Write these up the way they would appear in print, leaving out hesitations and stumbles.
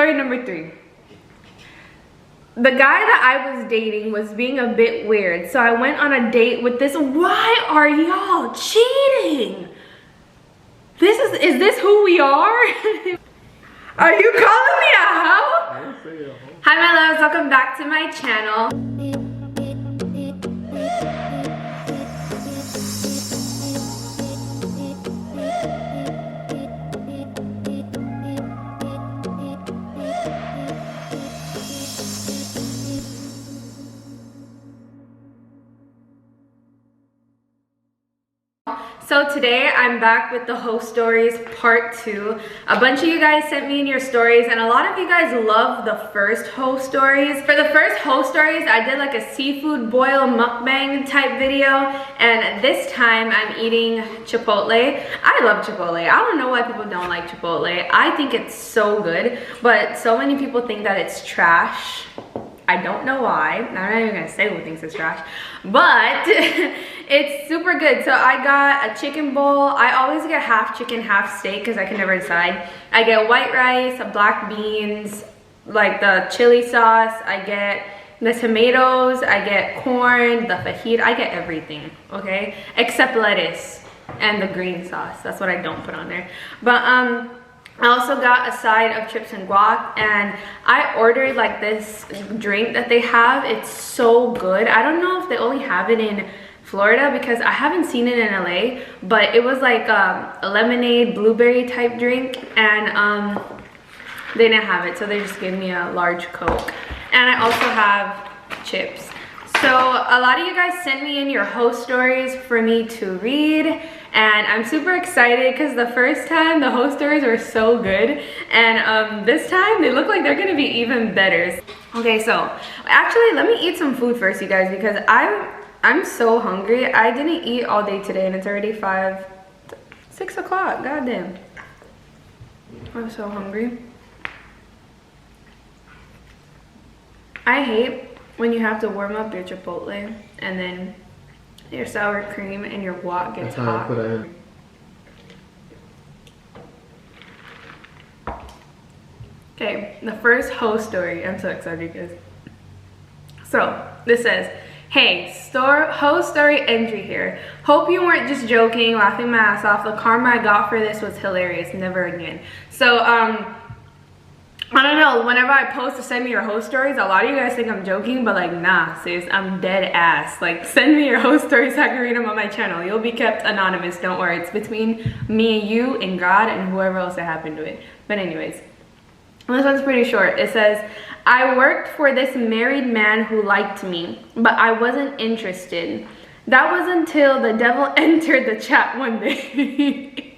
story number 3. The guy that I was dating was being a bit weird, so I went on a date with this. Why are y'all cheating? Is this who we are? Are you calling me a hoe? Hi my loves, welcome back to my channel. So today I'm back with the hoe stories part 2. A bunch of you guys sent me in your stories and a lot of you guys love the first hoe stories. For the first hoe stories, I did like a seafood boil mukbang type video, and this time I'm eating Chipotle. I love Chipotle. I don't know why people don't like Chipotle. I think it's so good, but so many people think that it's trash. I don't know why. I'm not even gonna say who thinks it's trash, but it's super good. So I got a chicken bowl. I always get half chicken, half steak because I can never decide. I get white rice, black beans, like the chili sauce. I get the tomatoes. I get corn, the fajita. I get everything, okay? Except lettuce and the green sauce. That's what I don't put on there. But I also got a side of chips and guac, and I ordered like this drink that they have. It's so good. I don't know if they only have it in Florida because I haven't seen it in LA, but it was like a lemonade blueberry type drink, and they didn't have it, so they just gave me a large Coke. And I also have chips. So a lot of you guys sent me in your hoe stories for me to read, and I'm super excited because the first time the hoe stories were so good, and this time they look like they're gonna be even better. Okay, so actually let me eat some food first, you guys, because I'm so hungry. I didn't eat all day today and it's already 6 o'clock. Goddamn, I'm so hungry. I hate when you have to warm up your Chipotle and then your sour cream and your guac gets hot. Okay, the first hoe story. I'm so excited, guys. So this says, hey, hoe story entry here. Hope you weren't just joking, laughing my ass off. The karma I got for this was hilarious. Never again. So I don't know, whenever I post to send me your hoe stories, a lot of you guys think I'm joking, but like, nah, sis, I'm dead ass. Like, send me your hoe stories so I can read them on my channel. You'll be kept anonymous, don't worry. It's between me and you and God and whoever else that happened to it. But anyways, this one's pretty short. It says, I worked for this married man who liked me, but I wasn't interested. That was until the devil entered the chat one day.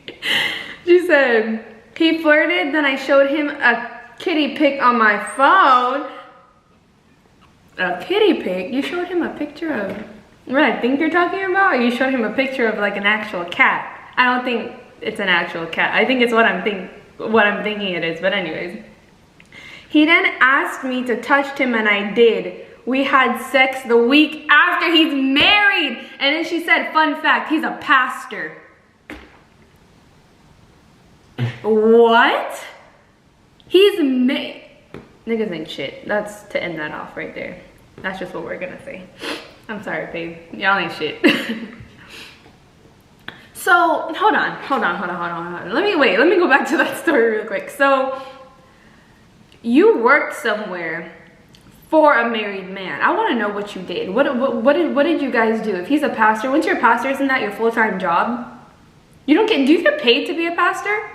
She said, he flirted, then I showed him a kitty pic on my phone. A kitty pic? You showed him a picture of what I think you're talking about? Or you showed him a picture of like an actual cat? I don't think it's an actual cat. I think it's what I'm thinking it is, but anyways. He then asked me to touch him and I did. We had sex the week after. He's married. And then she said, fun fact, he's a pastor. What? He's niggas ain't shit. That's to end that off right there. That's just what we're gonna say. I'm sorry, babe. Y'all ain't shit. So hold on. Let me go back to that story real quick. So you worked somewhere for a married man. I want to know what you did. What did you guys do? If he's a pastor, once you're a pastor, isn't that your full-time job? Do you get paid to be a pastor?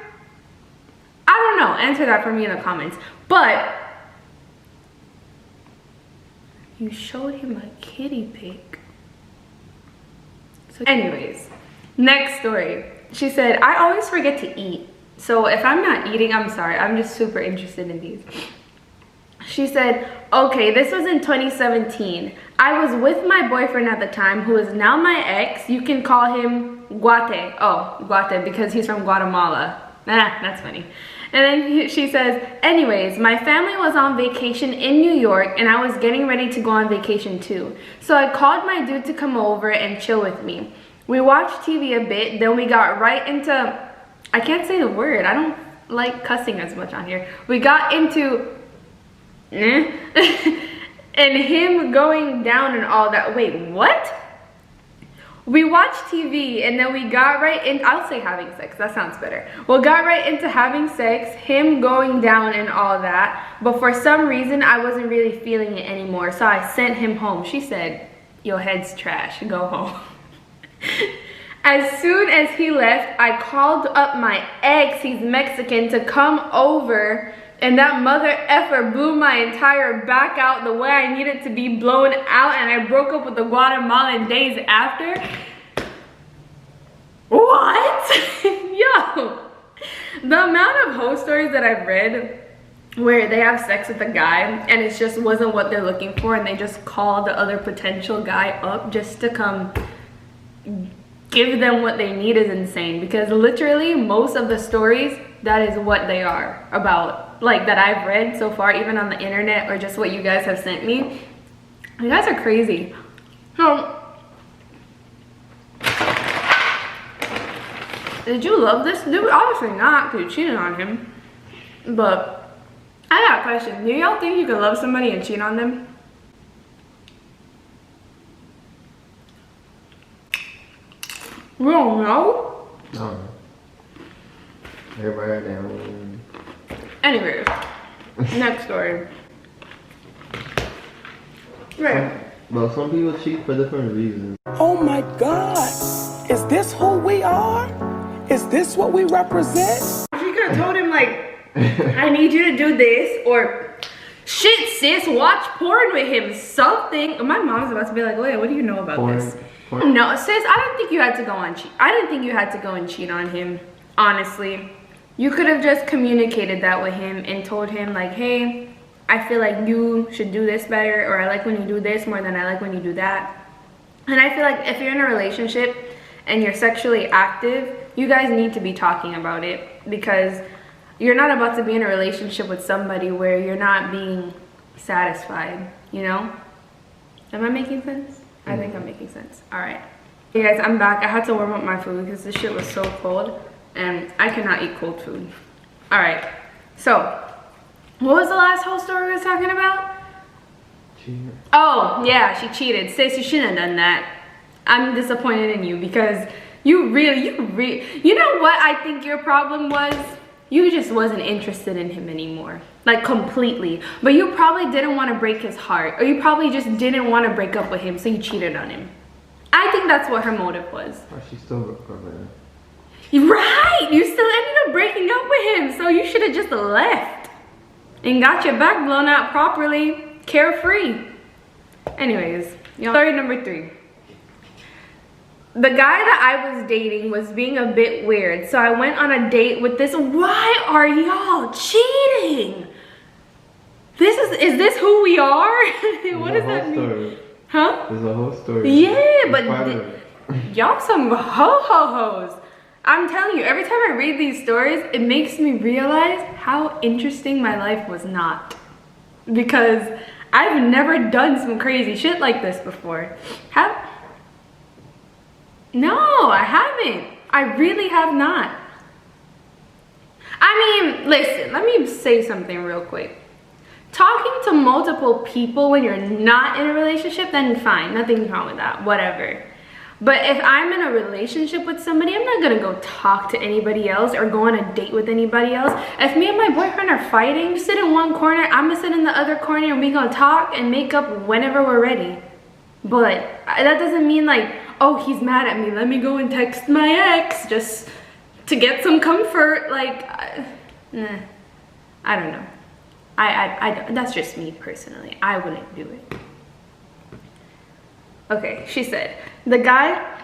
I don't know. Answer that for me in the comments. But you showed him a kitty pic. So anyways, next story. She said, I always forget to eat. So if I'm not eating, I'm sorry. I'm just super interested in these. She said, okay, this was in 2017. I was with my boyfriend at the time, who is now my ex. You can call him Guate. Oh, Guate, because he's from Guatemala. That's funny. And then she says, anyways, my family was on vacation in New York and I was getting ready to go on vacation too. So I called my dude to come over and chill with me. We watched TV a bit, then we got right into, I can't say the word, I don't like cussing as much on here. We got into and him going down and all that. Wait, what? We watched TV and then we got right in, I'll say having sex, that sounds better. We got right into having sex, him going down and all that, but for some reason I wasn't really feeling it anymore, so I sent him home. She said, your head's trash, go home. As soon as he left, I called up my ex, he's Mexican, to come over, and that mother effer blew my entire back out the way I needed to be blown out, and I broke up with the Guatemalan days after. What? Yo, the amount of hoe stories that I've read where they have sex with a guy and it just wasn't what they're looking for, and they just call the other potential guy up just to come give them what they need is insane. Because literally most of the stories, that is what they are about, like that I've read so far, even on the internet or just what you guys have sent me. You guys are crazy. So did you love this dude? Obviously not, because you cheated on him. But I got a question. Do y'all think you can love somebody and cheat on them? We don't know. No. Everybody down. Anyways, next story. Right. Well, some people cheat for different reasons. Oh my God, is this who we are? Is this what we represent? She could have told him like, I need you to do this, or shit sis, watch porn with him, something. My mom's about to be like, Leia, what do you know about this? No, sis, I don't think you had to go on cheat. I didn't think you had to go and cheat on him, honestly. You could have just communicated that with him and told him like, hey, I feel like you should do this better, or I like when you do this more than I like when you do that. And I feel like if you're in a relationship and you're sexually active, you guys need to be talking about it, because you're not about to be in a relationship with somebody where you're not being satisfied, you know? Am I making sense? I think I'm making sense. All right. Hey guys, I'm back. I had to warm up my food because this shit was so cold and I cannot eat cold food. All right. So, what was the last whole story we was talking about? Cheating. Oh, yeah, she cheated. Sis, you shouldn't have done that. I'm disappointed in you because you know what I think your problem was? You just wasn't interested in him anymore, like completely. But you probably didn't want to break his heart, or you probably just didn't want to break up with him, so you cheated on him. I think that's what her motive was. Or she still broke up with him. Right, you still ended up breaking up with him, so you should have just left and got your back blown out properly, carefree. Anyways, story number 3. The guy that I was dating was being a bit weird, so I went on a date with this. Why are y'all cheating? Is this who we are? What does that mean? Story. Huh? There's a whole story. Yeah, but y'all some ho-ho-hos. I'm telling you, every time I read these stories, it makes me realize how interesting my life was not. Because I've never done some crazy shit like this before. No, I haven't. I really have not. I mean, listen, let me say something real quick. Talking to multiple people when you're not in a relationship, then fine, nothing's wrong with that, whatever. But if I'm in a relationship with somebody, I'm not gonna go talk to anybody else or go on a date with anybody else. If me and my boyfriend are fighting, sit in one corner, I'm gonna sit in the other corner, and we gonna talk and make up whenever we're ready. But that doesn't mean like, oh, he's mad at me, let me go and text my ex just to get some comfort. Like, nah, I don't know. That's just me personally. I wouldn't do it. Okay, she said, the guy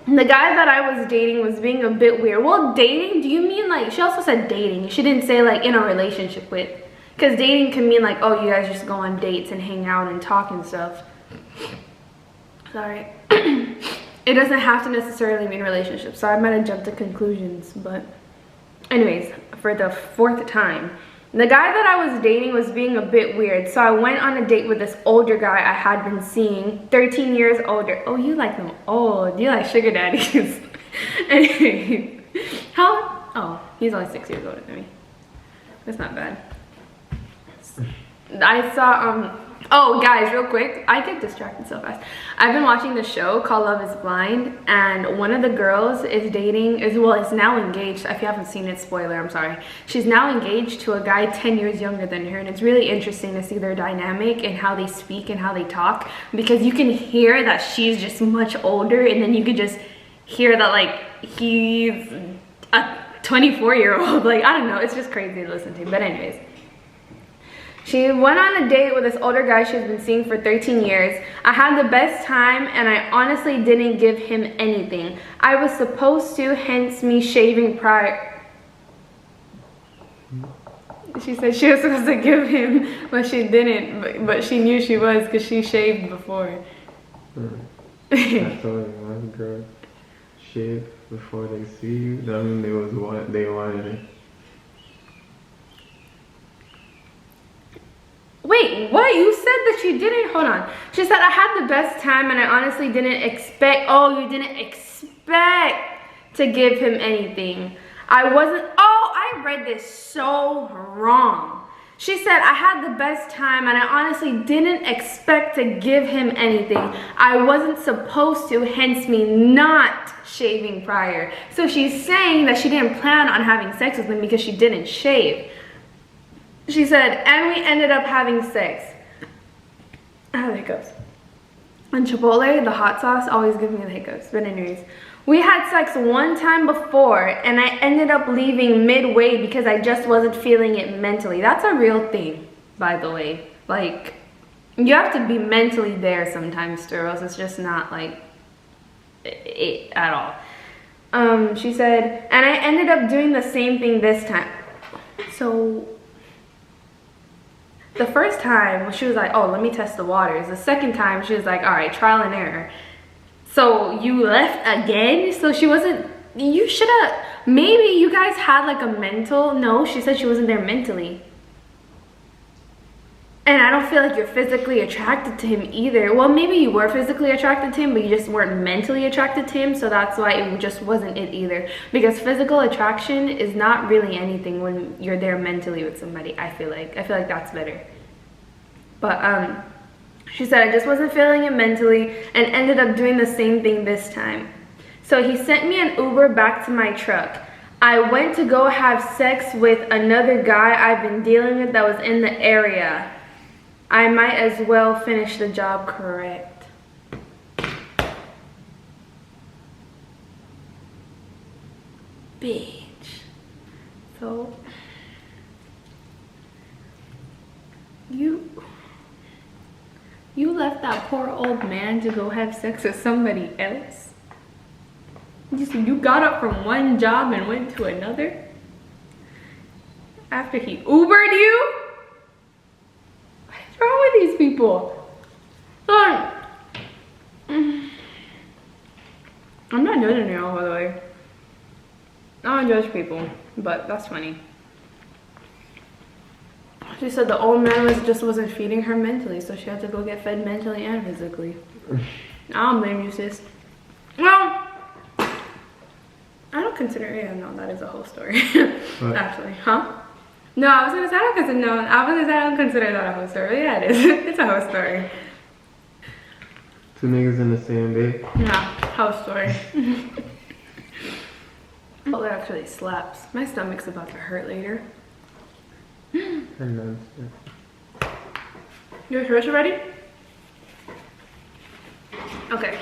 that I was dating was being a bit weird. Well, dating, do you mean like, she also said dating. She didn't say like in a relationship with, because dating can mean like, oh, you guys just go on dates and hang out and talk and stuff. Sorry. It doesn't have to necessarily mean relationships, so I might have jumped to conclusions. But anyways, for the 4th time, the guy that I was dating was being a bit weird, so I went on a date with this older guy I had been seeing, 13 years older. Oh, you like them old. You like sugar daddies. Anyway, he's only 6 years older than me. That's not bad. I saw, oh guys, real quick, I get distracted so fast. I've been watching the show called Love is Blind, and one of the girls is now engaged. If you haven't seen it, spoiler, I'm sorry. She's now engaged to a guy 10 years younger than her, and it's really interesting to see their dynamic and how they speak and how they talk, because you can hear that she's just much older, and then you could just hear that like he's a 24-year-old. Like, I don't know, it's just crazy to listen to. But anyways, she went on a date with this older guy she's been seeing for 13 years. I had the best time, and I honestly didn't give him anything. I was supposed to, hence me shaving prior. She said she was supposed to give him, but she didn't. But she knew she was because she shaved before. I told you, one girl shave before they see you. That means they wanted it. Wait, what? You said that you didn't? Hold on. She said, I had the best time and I honestly didn't expect. Oh, you didn't expect to give him anything. I wasn't. Oh, I read this so wrong. She said, I had the best time and I honestly didn't expect to give him anything. I wasn't supposed to, hence me not shaving prior. So she's saying that she didn't plan on having sex with him because she didn't shave. She said, and we ended up having sex. I have hiccups. And Chipotle, the hot sauce, always gives me the hiccups. But anyways, we had sex one time before, and I ended up leaving midway because I just wasn't feeling it mentally. That's a real thing, by the way. Like, you have to be mentally there sometimes, or else it's just not, like, it at all. She said, and I ended up doing the same thing this time. So the first time, she was like, oh, let me test the waters. The second time, she was like, all right, trial and error. So you left again? So she wasn't, you should have, maybe you guys had like a mental, no, she said she wasn't there mentally. And I don't feel like you're physically attracted to him either. Well, maybe you were physically attracted to him, but you just weren't mentally attracted to him. So that's why it just wasn't it either. Because physical attraction is not really anything when you're there mentally with somebody, I feel like. I feel like that's better. But she said, I just wasn't feeling it mentally and ended up doing the same thing this time. So he sent me an Uber back to my truck. I went to go have sex with another guy I've been dealing with that was in the area. I might as well finish the job correct. Bitch. So, you left that poor old man to go have sex with somebody else? You got up from one job and went to another? After he Ubered you? What's wrong with these people? I'm not judging y'all, by the way. I don't judge people, but that's funny. She said the old man just wasn't feeding her mentally, so she had to go get fed mentally and physically. I don't blame you, sis. Well, I don't consider, yeah, no, that is a whole story. Actually, huh? No, I was gonna say I don't consider that a whole story. Yeah, it is. It's a whole story. Two niggas in the same bed. Yeah, whole story. Oh, that actually slaps. My stomach's about to hurt later. Your shirts ready? Okay.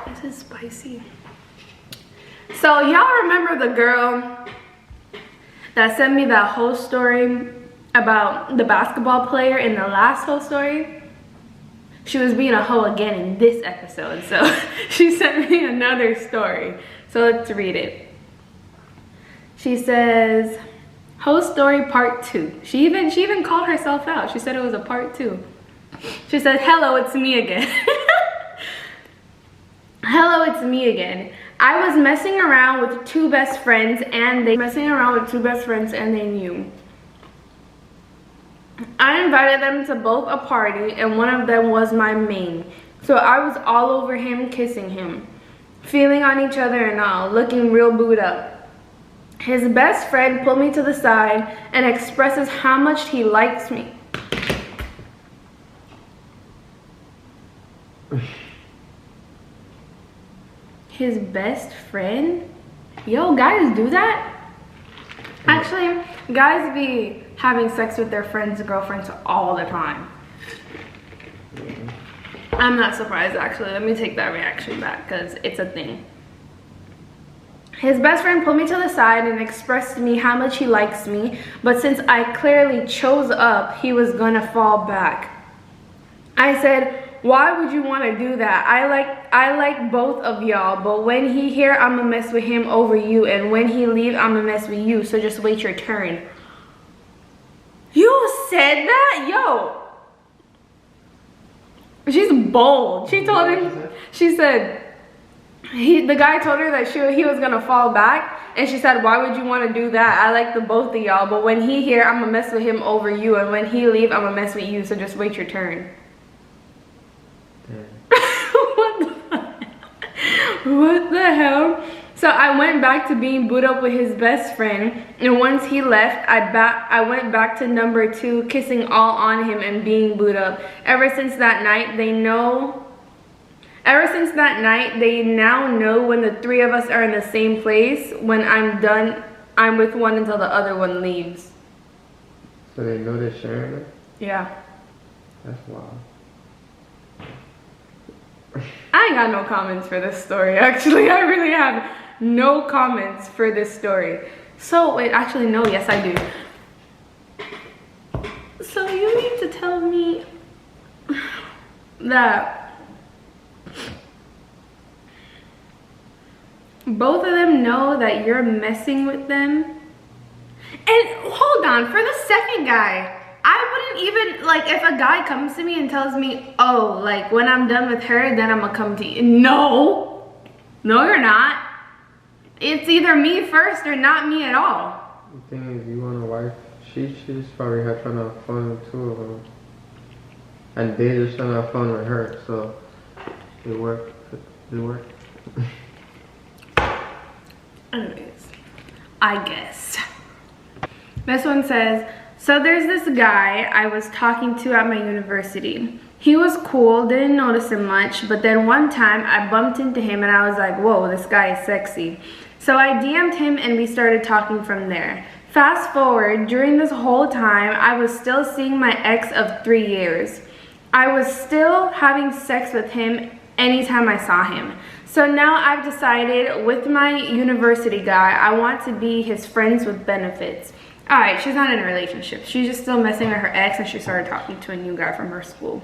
This is spicy. So y'all remember the girl that sent me that whole story about the basketball player in the last whole story? She was being a hoe again in this episode, so she sent me another story. So let's read it. She says, Hoe Story Part 2. She even called herself out. She said it was a part 2. She said, hello, it's me again. Hello, it's me again. I was messing around with two best friends and they knew. I invited them to both a party and one of them was my main. So I was all over him, kissing him. feeling on each other and all, looking real booed up. His best friend pulled me to the side and expresses how much he likes me. His best friend? Yo, guys do that? Actually, guys be having sex with their friends' girlfriends all the time. I'm not surprised, actually. Let me take that reaction back, because it's a thing. His best friend pulled me to the side and expressed to me how much he likes me, but since I clearly chose up, he was gonna fall back. I said, why would you want to do that? I like both of y'all, but when he here, I'ma mess with him over you, and when he leave, I'ma mess with you, so just wait your turn. You said that? Yo. She's bold. She told him, she said, the guy told her that he was gonna fall back, and she said, why would you want to do that? I like the both of y'all, but when he here, I'ma mess with him over you, and when he leave, I'ma mess with you, so just wait your turn. What the hell? So I went back to being booed up with his best friend, and once he left, I went back to number 2, kissing all on him and being booed up. Ever since that night, they now know when the 3 of us are in the same place. When I'm done, I'm with one until the other one leaves. So they know they're sharing it? Yeah. That's wild. I ain't got no comments for this story, actually. I really have no comments for this story. So, wait, actually, no, yes, I do. So, you mean to tell me that both of them know that you're messing with them? And hold on, for the second guy, I wouldn't even, like, if a guy comes to me and tells me, oh, like, when I'm done with her, then I'm gonna come to you. No, you're not. It's either me first or not me at all. The thing is, you want a wife, she's probably trying to have fun with 2 of them. And they just trying to have fun with her, so it worked. Anyways, I guess. This one says, so there's this guy I was talking to at my university. He was cool, didn't notice him much, but then one time I bumped into him and I was like, whoa, this guy is sexy. So I DM'd him and we started talking from there. Fast forward, during this whole time, I was still seeing my ex of 3 years. I was still having sex with him anytime I saw him. So now I've decided with my university guy, I want to be his friends with benefits. Alright, she's not in a relationship. She's just still messing with her ex and she started talking to a new guy from her school.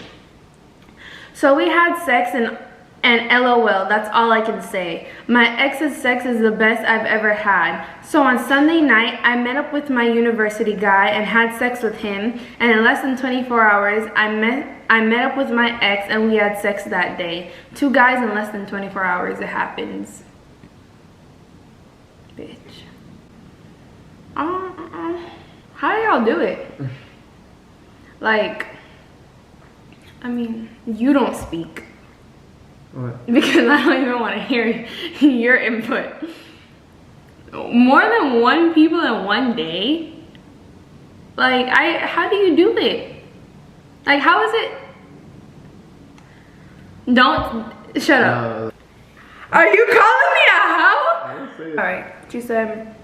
So we had sex and LOL, that's all I can say. My ex's sex is the best I've ever had. So on Sunday night, I met up with my university guy and had sex with him. And in less than 24 hours, I met up with my ex and we had sex that day. 2 guys in less than 24 hours, it happens. Bitch. How do y'all do it? Like, I mean, you don't speak. What? Because I don't even want to hear your input. More than 1 people in 1 day? Like, how do you do it? Like, how is it? Don't, shut up. Are you calling me a hoe? Alright, she said,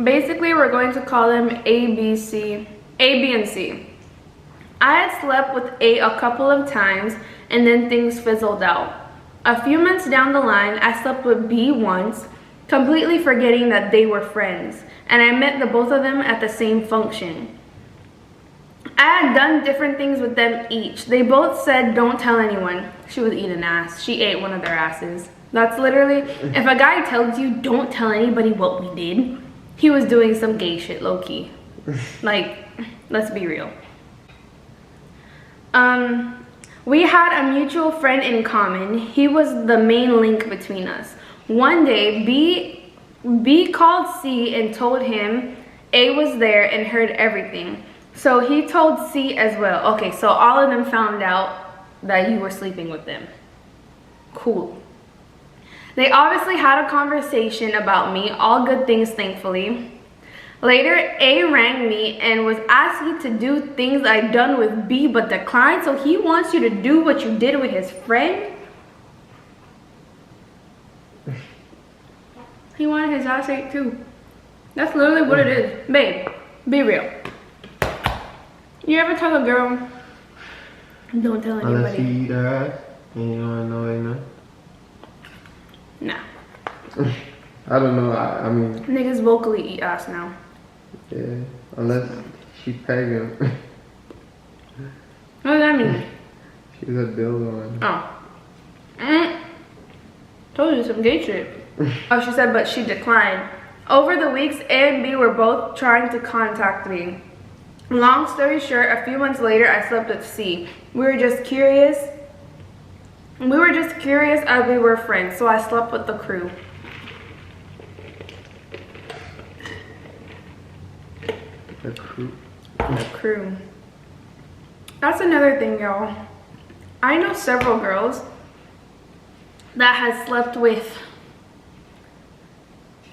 basically we're going to call them A, B, and C. I had slept with A couple of times and then things fizzled out. A few months down the line, I slept with B once, completely forgetting that they were friends, and I met the both of them at the same function. I had done different things with them each. They both said, don't tell anyone. She was eating ass. She ate one of their asses. That's literally, if a guy tells you, don't tell anybody what we did, he was doing some gay shit, low-key. Like, let's be real. We had a mutual friend in common. He was the main link between us. One day, B called C and told him A was there and heard everything. So he told C as well. Okay, so all of them found out that you were sleeping with them. Cool. They obviously had a conversation about me, all good things thankfully. Later, A rang me and was asking to do things I'd done with B but declined, so he wants you to do what you did with his friend? He wanted his ass ate too. That's literally what it is. Babe, be real. You ever tell a girl, don't tell anybody? Unless you eat her ass and you don't know it, Nah. I don't know, I mean. Niggas vocally eat ass now. Yeah, unless she pegged him. What does that mean? She was a dildo on. Oh. Told you some gay shit. Oh, she said, but she declined. Over the weeks, A and B were both trying to contact me. Long story short, a few months later, I slept with C. We were just curious. As we were friends, so I slept with the crew. The crew. The crew. That's another thing, y'all. I know several girls that has slept with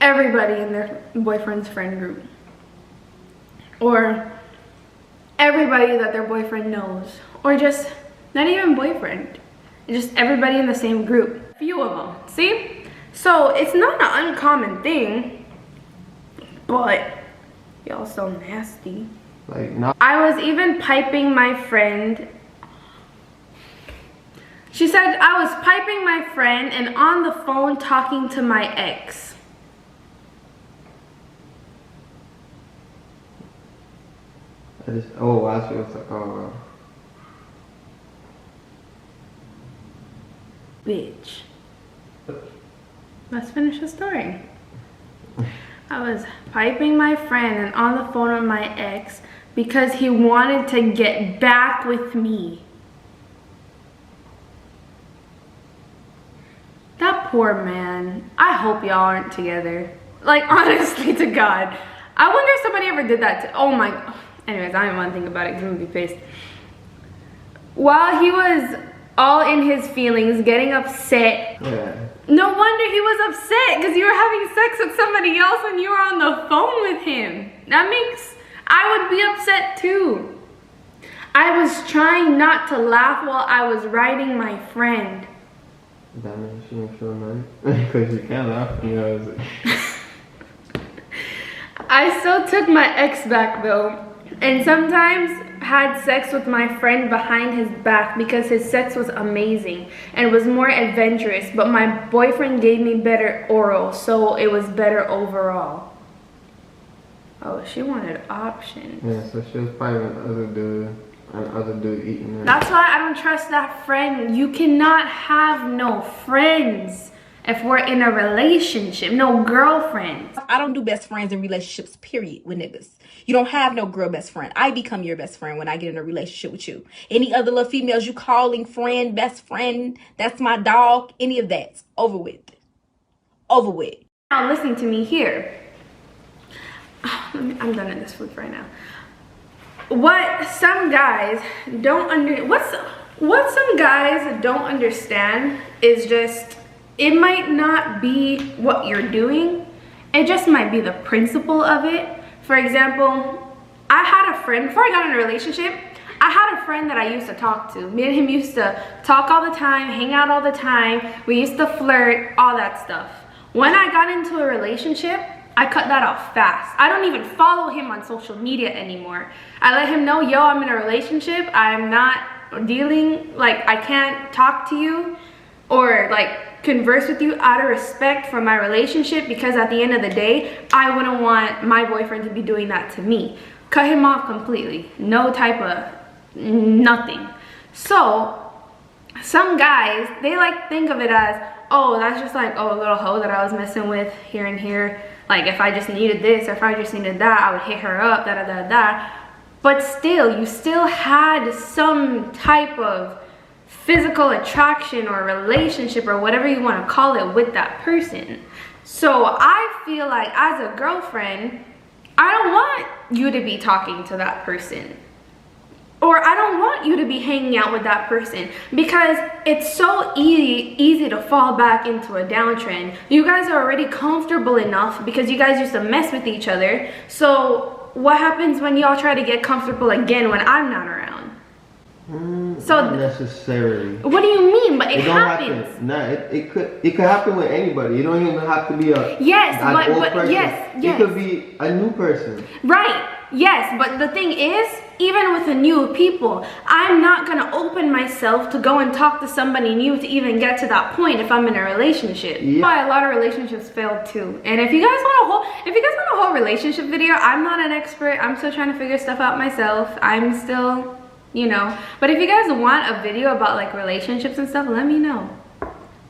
everybody in their boyfriend's friend group. Or everybody that their boyfriend knows. Or just not even boyfriend. Just everybody in the same group. A few of them. See? So it's not an uncommon thing. But y'all so nasty. Like, not. I was even piping my friend. She said I was piping my friend and on the phone talking to my ex. Oh, I was like, oh. Bitch. Let's finish the story. I was piping my friend and on the phone with my ex because he wanted to get back with me. That poor man. I hope y'all aren't together. Like, honestly to God. I wonder if somebody ever did that to, oh my, anyways, I don't even want to think about it because I'm going to be pissed. While he was all in his feelings, getting upset. Yeah. No wonder he was upset because you were having sex with somebody else and you were on the phone with him. That makes, I would be upset too. I was trying not to laugh while I was riding my friend. That means she didn't feel nice. Because you can't laugh, you know. I still took my ex back though. And sometimes had sex with my friend behind his back because his sex was amazing and was more adventurous, but my boyfriend gave me better oral, so it was better overall. Oh, she wanted options. Yeah, so she was probably with other dude eating her. That's why I don't trust that friend. You cannot have no friends if we're in a relationship, no girlfriends. I don't do best friends in relationships, period, with niggas. You don't have no girl best friend. I become your best friend when I get in a relationship with you. Any other little females you calling friend, best friend, that's my dog, any of that's over with. Over with. Now listen to me here. I'm done at this food right now. What some guys don't understand is just, it might not be what you're doing, it just might be the principle of it. For example, I had a friend, before I got in a relationship, I had a friend that I used to talk to. Me and him used to talk all the time, hang out all the time, we used to flirt, all that stuff. When I got into a relationship, I cut that off fast. I don't even follow him on social media anymore. I let him know, yo, I'm in a relationship, I'm not dealing, like, I can't talk to you or like converse with you out of respect for my relationship, because at the end of the day, I wouldn't want my boyfriend to be doing that to me. Cut him off completely. No type of nothing. So some guys, they like think of it as, oh, that's just like, oh, a little hoe that I was messing with here and here. Like if I just needed this or if I just needed that, I would hit her up, da da da da. But still, you still had some type of physical attraction or relationship or whatever you want to call it with that person. So I feel like as a girlfriend, I don't want you to be talking to that person. Or I don't want want you to be hanging out with that person because it's so easy to fall back into a downtrend. You guys are already comfortable enough because you guys used to mess with each other. So what happens when y'all try to get comfortable again when I'm not around? So not necessarily. What do you mean? But it don't happens. Happen. Nah, it could happen with anybody. You don't even have to be an old person. Yes. It could be a new person. Right. Yes, but the thing is, even with the new people, I'm not gonna open myself to go and talk to somebody new to even get to that point if I'm in a relationship. Yeah. Why a lot of relationships failed too. And if you guys want a whole relationship video, I'm not an expert. I'm still trying to figure stuff out myself. I'm still, you know. But if you guys want a video about like relationships and stuff, let me know.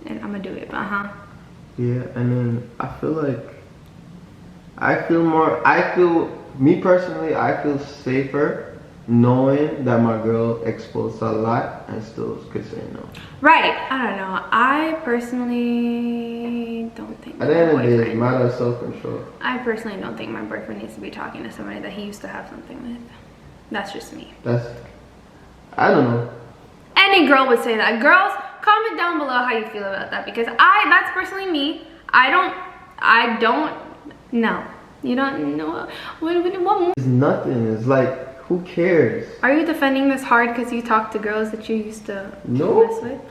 And I'm gonna do it. Yeah, and then I feel me personally, I feel safer knowing that my girl exposed a lot and still could say no. Right. I don't know. I personally don't think. At the end of the day, it's a matter of self-control. I personally don't think my boyfriend needs to be talking to somebody that he used to have something with. That's just me. I don't know. Any girl would say that. Girls, comment down below how you feel about that because that's personally me. I don't know. You don't know what more? It's nothing. It's like, who cares? Are you defending this hard because you talk to girls that you used to mess with?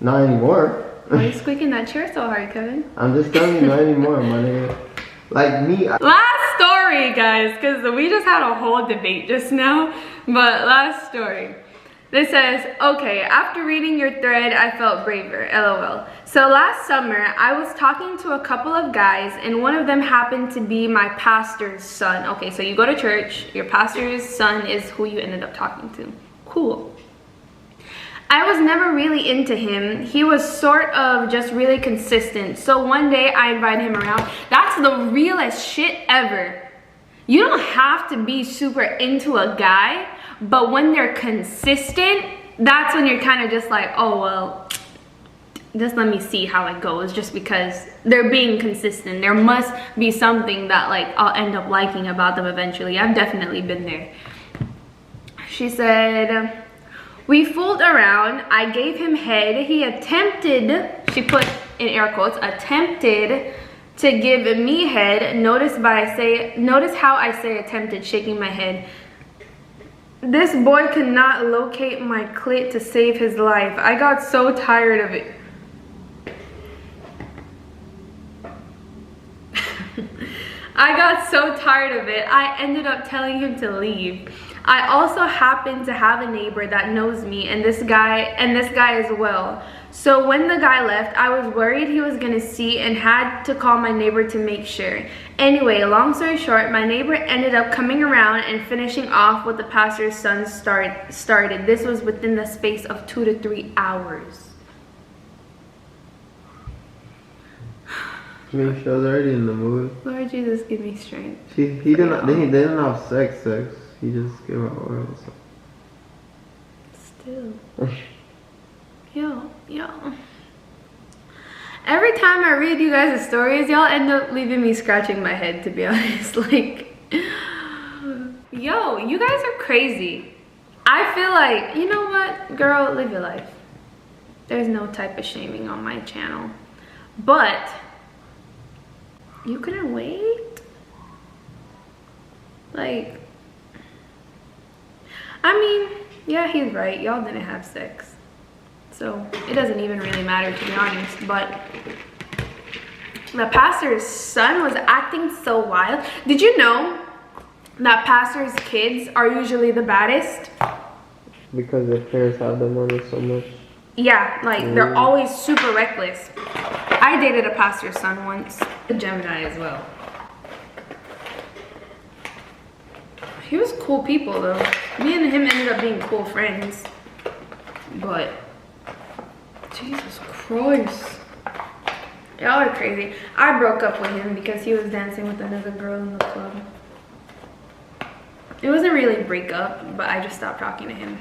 Not anymore. Why are you squeaking that chair so hard, Kevin? I'm just telling you, not anymore, my nigga. Like me. Last story, guys, because we just had a whole debate just now. But last story. This says, okay, after reading your thread, I felt braver, LOL. So last summer, I was talking to a couple of guys and one of them happened to be my pastor's son. Okay, so you go to church, your pastor's son is who you ended up talking to. Cool. I was never really into him. He was sort of just really consistent. So one day I invited him around. That's the realest shit ever. You don't have to be super into a guy, but when they're consistent, that's when you're kind of just like, oh, well, just let me see how it goes, just because they're being consistent. There must be something that like I'll end up liking about them eventually. I've definitely been there. She said, we fooled around. I gave him head. He attempted, she put in air quotes, attempted to give me head. Notice how I say attempted, shaking my head. This boy could not locate my clit to save his life. I got so tired of it. I ended up telling him to leave. I also happen to have a neighbor that knows me and this guy as well. So when the guy left, I was worried he was gonna see and had to call my neighbor to make sure. Anyway, long story short, my neighbor ended up coming around and finishing off what the pastor's son started. This was within the space of 2 to 3 hours. I mean, she was already in the mood. Lord Jesus, give me strength. They didn't have sex. He just gave her oil. So. Still. Yo. Every time I read you guys' stories, y'all end up leaving me scratching my head, to be honest. Like, yo, you guys are crazy. I feel like, you know what? Girl, live your life. There's no type of shaming on my channel. But, you couldn't wait? Like, I mean, yeah, he's right. Y'all didn't have sex. So it doesn't even really matter, to be honest. But the pastor's son was acting so wild. Did you know that pastors' kids are usually the baddest? Because their parents have the money so much. Yeah, like they're always super reckless. I dated a pastor's son once. A Gemini as well. He was cool people though. Me and him ended up being cool friends. But Jesus Christ. Y'all are crazy. I broke up with him because he was dancing with another girl in the club. It wasn't really a breakup, but I just stopped talking to him.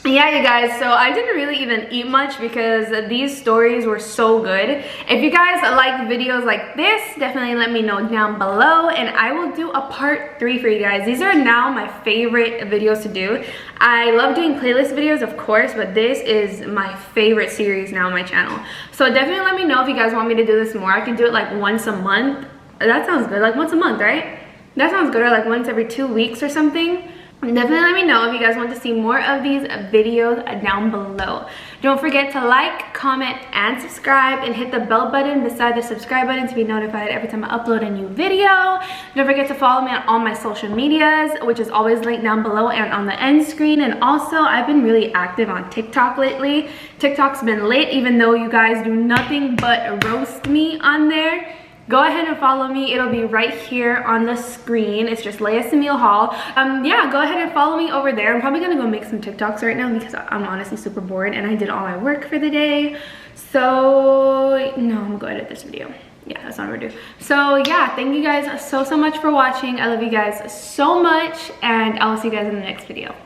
yeah, you guys, so I didn't really even eat much because these stories were so good. If you guys like videos like this, definitely let me know down below, and I will do a part 3 for you guys. These are now my favorite videos to do. I love doing playlist videos, of course, but this is my favorite series now on my channel. So definitely let me know if you guys want me to do this more. I can do it like once a month. That sounds good, like once a month, right? That sounds good, or like once every 2 weeks or something. Definitely let me know if you guys want to see more of these videos down below. Don't forget to like, comment, and subscribe, and hit the bell button beside the subscribe button to be notified every time I upload a new video. Don't forget to follow me on all my social medias, which is always linked down below and on the end screen. And also, I've been really active on TikTok lately. TikTok's been lit, even though you guys do nothing but roast me on there. Go ahead and follow me. It'll be right here on the screen. It's just Lea Samille Hall. Yeah, go ahead and follow me over there. I'm probably gonna go make some TikToks right now because I'm honestly super bored and I did all my work for the day. So no, I'm gonna go edit this video. Yeah, that's not what we're doing. So yeah, thank you guys so much for watching. I love you guys so much, and I will see you guys in the next video.